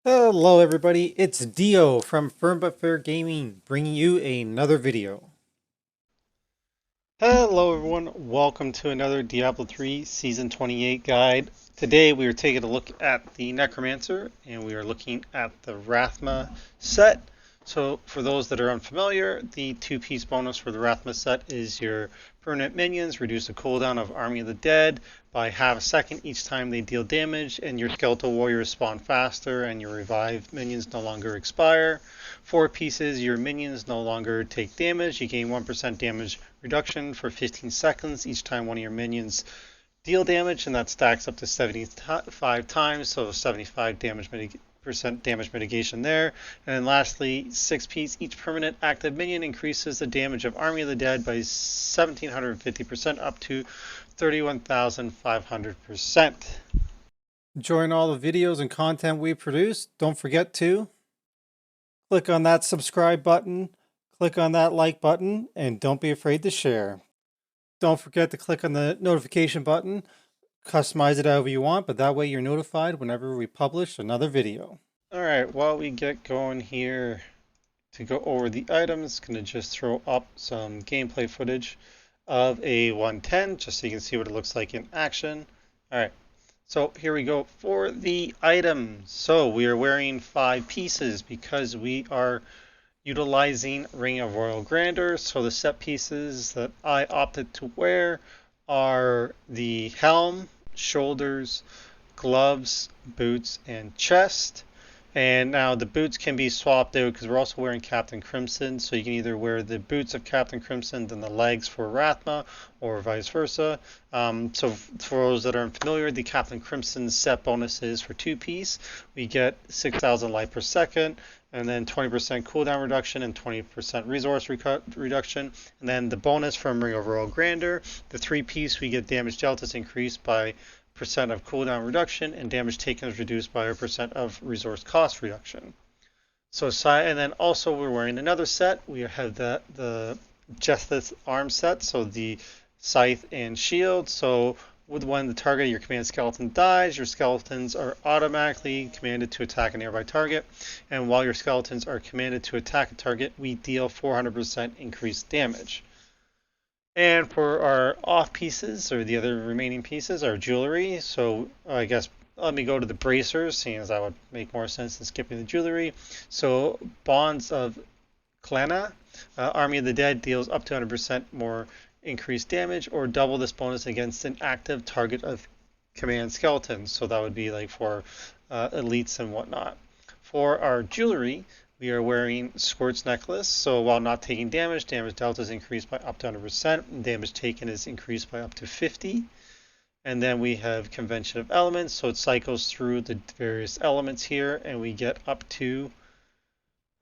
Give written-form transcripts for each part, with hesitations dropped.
Hello everybody, it's Dio from Firm But Fair Gaming, bringing you another video. Hello everyone, welcome to another Diablo 3 Season 28 guide. Today we are taking a look at the Necromancer, and we are looking at the Rathma set. So for those that are unfamiliar, the two-piece bonus for the Rathma set is your permanent minions reduce the cooldown of Army of the Dead by half a second each time they deal damage, and your skeletal warriors spawn faster, and your revived minions no longer expire. 4 pieces, your minions no longer take damage. You gain 1% damage reduction for 15 seconds each time one of your minions deal damage, and that stacks up to 75 times, so 75 percent damage mitigation there. And then lastly, 6 piece, each permanent active minion increases the damage of Army of the Dead by 1750% up to 31,500%. Enjoying all the videos and content we produce, don't forget to click on that subscribe button, click on that like button, and don't be afraid to share. Don't forget to click on the notification button. Customize it however you want, but that way you're notified whenever we publish another video. Alright, while we get going here to go over the items, going to just throw up some gameplay footage of a 110 just so you can see what it looks like in action. Alright, so here we go for the items. So we are wearing 5 pieces because we are utilizing Ring of Royal Grandeur. So the set pieces that I opted to wear are the helm, shoulders, gloves, boots, and chest. And now the boots can be swapped out because we're also wearing Captain Crimson, so you can either wear the boots of Captain Crimson and the legs for Rathma, or vice versa. So for those that aren't familiar, the Captain Crimson set bonuses for 2-piece. We get 6,000 life per second, and then 20% cooldown reduction and 20% resource reduction. And then the bonus from Ring of Royal Grandeur, the 3-piece, we get damage deltas increased by percent of cooldown reduction, and damage taken is reduced by a percent of resource cost reduction. So and then also we're wearing another set. We have the Jetheth arm set, so the scythe and shield. So when the target of your command skeleton dies, your skeletons are automatically commanded to attack a nearby target, and while your skeletons are commanded to attack a target, we deal 400% increased damage. And for our off pieces, or the other remaining pieces, our jewelry. So I guess let me go to the bracers, seeing as that would make more sense than skipping the jewelry. So Bonds of Clana, Army of the Dead deals up to 100% more increased damage, or double this bonus against an active target of command skeletons. So that would be like for elites and whatnot. For our jewelry, we are wearing Squirt's Necklace, so while not taking damage, damage delta is increased by up to 100%, and damage taken is increased by up to 50. And then we have Convention of Elements, so it cycles through the various elements here, and we get up to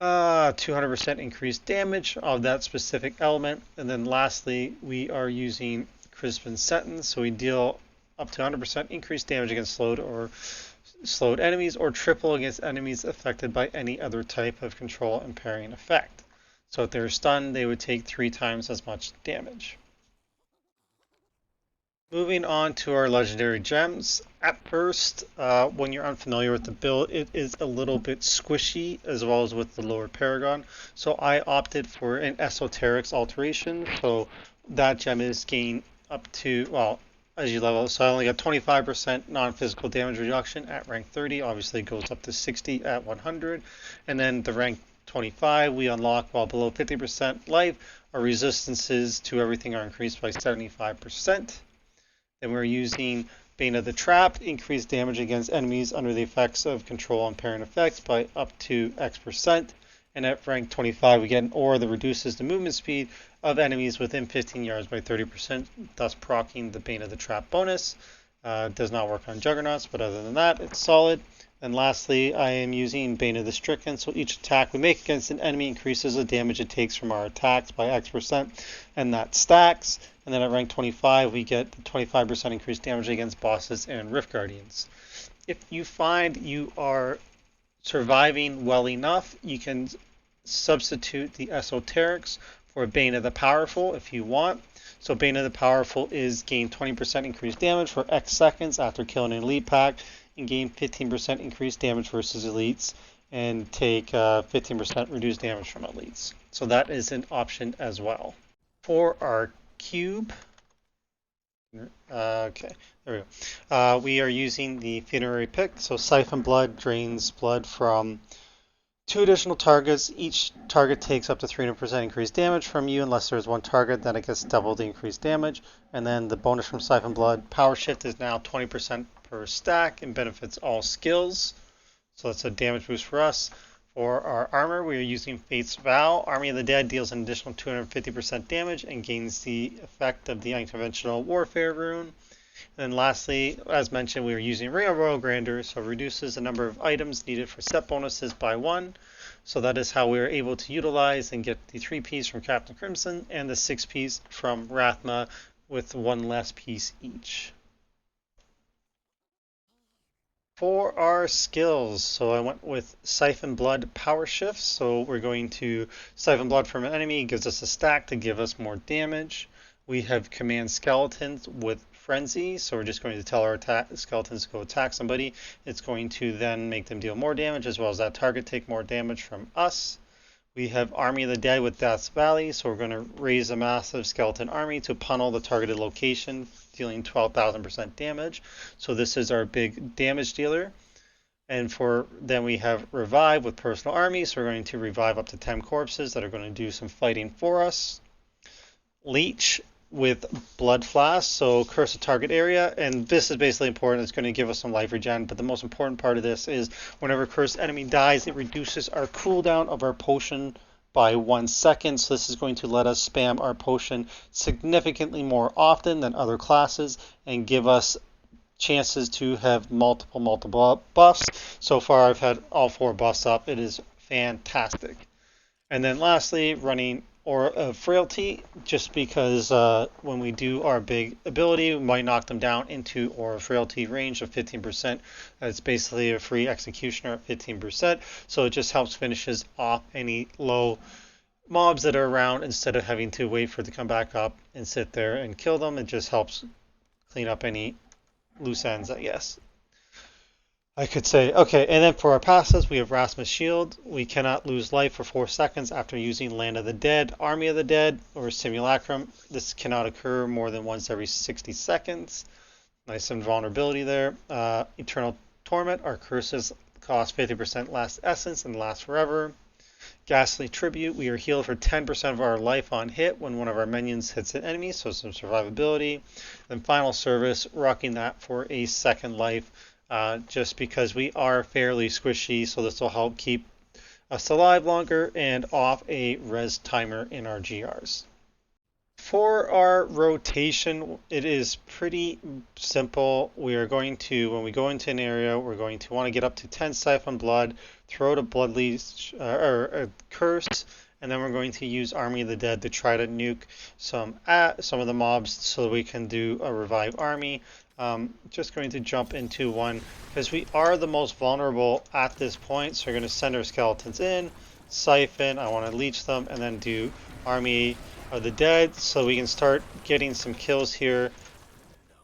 200% increased damage of that specific element. And then lastly, we are using Crispin Sentence, so we deal up to 100% increased damage against slowed enemies, or triple against enemies affected by any other type of control impairing effect. So if they're stunned, they would take 3 times as much damage. Moving on to our legendary gems. At first, when you're unfamiliar with the build, it is a little bit squishy, as well as with the lower Paragon. So I opted for an Esoterics alteration. So that gem is gained up to, well, as you level, so I only got 25% non-physical damage reduction at rank 30. Obviously, it goes up to 60 at 100. And then the rank 25 we unlock while below 50% life. Our resistances to everything are increased by 75%. Then we're using Bane of the Trapped, increased damage against enemies under the effects of control impairing effects by up to X%. And at rank 25 we get an aura that reduces the movement speed of enemies within 15 yards by 30%, thus proccing the Bane of the Trap bonus. Does not work on Juggernauts, but other than that, it's solid. And lastly, I am using Bane of the Stricken, so each attack we make against an enemy increases the damage it takes from our attacks by X%, and that stacks. And then at rank 25, we get 25% increased damage against bosses and Rift Guardians. If you find you are surviving well enough, you can substitute the Esoterics for Bane of the Powerful if you want. So Bane of the Powerful is gain 20% increased damage for X seconds after killing an elite pack. and gain 15% increased damage versus elites, and take 15% reduced damage from elites. So that is an option as well. For our cube, okay, there we go. We are using the funerary pick. So siphon blood drains blood from 2 additional targets. Each target takes up to 300% increased damage from you unless there's one target, then it gets double the increased damage. And then the bonus from Siphon Blood, Power Shift is now 20% per stack and benefits all skills. So that's a damage boost for us. For our armor, we are using Fate's Vow. Army of the Dead deals an additional 250% damage and gains the effect of the unconventional warfare rune. And then lastly, as mentioned, we are using Ring of Royal Grandeur, so it reduces the number of items needed for set bonuses by 1. So that is how we are able to utilize and get the 3 piece from Captain Crimson and the 6 piece from Rathma with 1 less piece each. For our skills, so I went with Siphon Blood Power Shift. So we're going to Siphon Blood from an enemy, it gives us a stack to give us more damage. We have Command Skeletons with Frenzy, so we're just going to tell our skeletons to go attack somebody. It's going to then make them deal more damage, as well as that target take more damage from us. We have Army of the Dead with Death's Valley, so we're going to raise a massive skeleton army to pummel the targeted location, dealing 12,000% damage. So this is our big damage dealer. And then we have Revive with Personal Army, so we're going to revive up to 10 corpses that are going to do some fighting for us. Leech with Blood Flask, so curse a target area, and this is basically important. It's going to give us some life regen, but the most important part of this is whenever cursed enemy dies, it reduces our cooldown of our potion by 1 second. So this is going to let us spam our potion significantly more often than other classes and give us chances to have multiple buffs. So far I've had all 4 buffs up. It is fantastic. And then lastly, running Aura of Frailty, just because when we do our big ability, we might knock them down into Aura of Frailty range of 15%. It's basically a free executioner at 15%, so it just helps finishes off any low mobs that are around instead of having to wait for it to come back up and sit there and kill them. It just helps clean up any loose ends, I guess I could say. Okay, and then for our passives, we have Rathma's Shield. We cannot lose life for 4 seconds after using Land of the Dead, Army of the Dead, or Simulacrum. This cannot occur more than once every 60 seconds. Nice invulnerability there. Eternal Torment. Our curses cost 50% less essence and last forever. Ghastly Tribute. We are healed for 10% of our life on hit when one of our minions hits an enemy, so some survivability. Then Final Service, rocking that for a second life. Just because we are fairly squishy, so this will help keep us alive longer and off a res timer in our GRs. For our rotation, it is pretty simple. We are going to, when we go into an area, we're going to want to get up to 10 Siphon Blood, throw to Blood Leech, or Curse, and then we're going to use Army of the Dead to try to nuke some of the mobs so that we can do a Revive Army. Just going to jump into one because we are the most vulnerable at this point, so we're going to send our skeletons in, siphon, I want to leech them, and then do Army of the Dead so we can start getting some kills here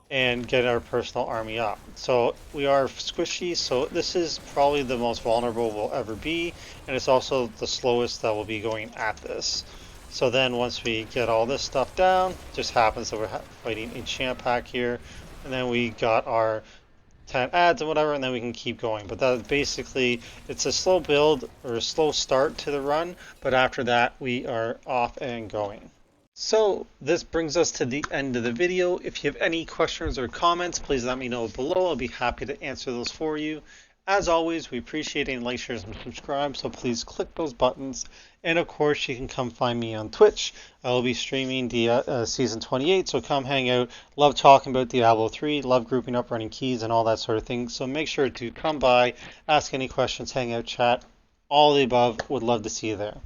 and get our personal army up. So we are squishy, so this is probably the most vulnerable we'll ever be, and it's also the slowest that will be going at this. So then once we get all this stuff down, just happens that we're fighting a champ pack here, and then we got our 10 ads and whatever, and then we can keep going. But that basically, it's a slow build or a slow start to the run, but after that we are off and going. So this brings us to the end of the video. If you have any questions or comments, please let me know below. I'll be happy to answer those for you. As always, we appreciate any likes, shares, and subscribe, so please click those buttons. And of course, you can come find me on Twitch. I will be streaming the Season 28, so come hang out. Love talking about Diablo 3, love grouping up, running keys, and all that sort of thing. So make sure to come by, ask any questions, hang out, chat, all the above. Would love to see you there.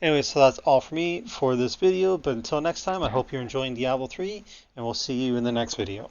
Anyway, so that's all for me for this video, but until next time, I hope you're enjoying Diablo 3, and we'll see you in the next video.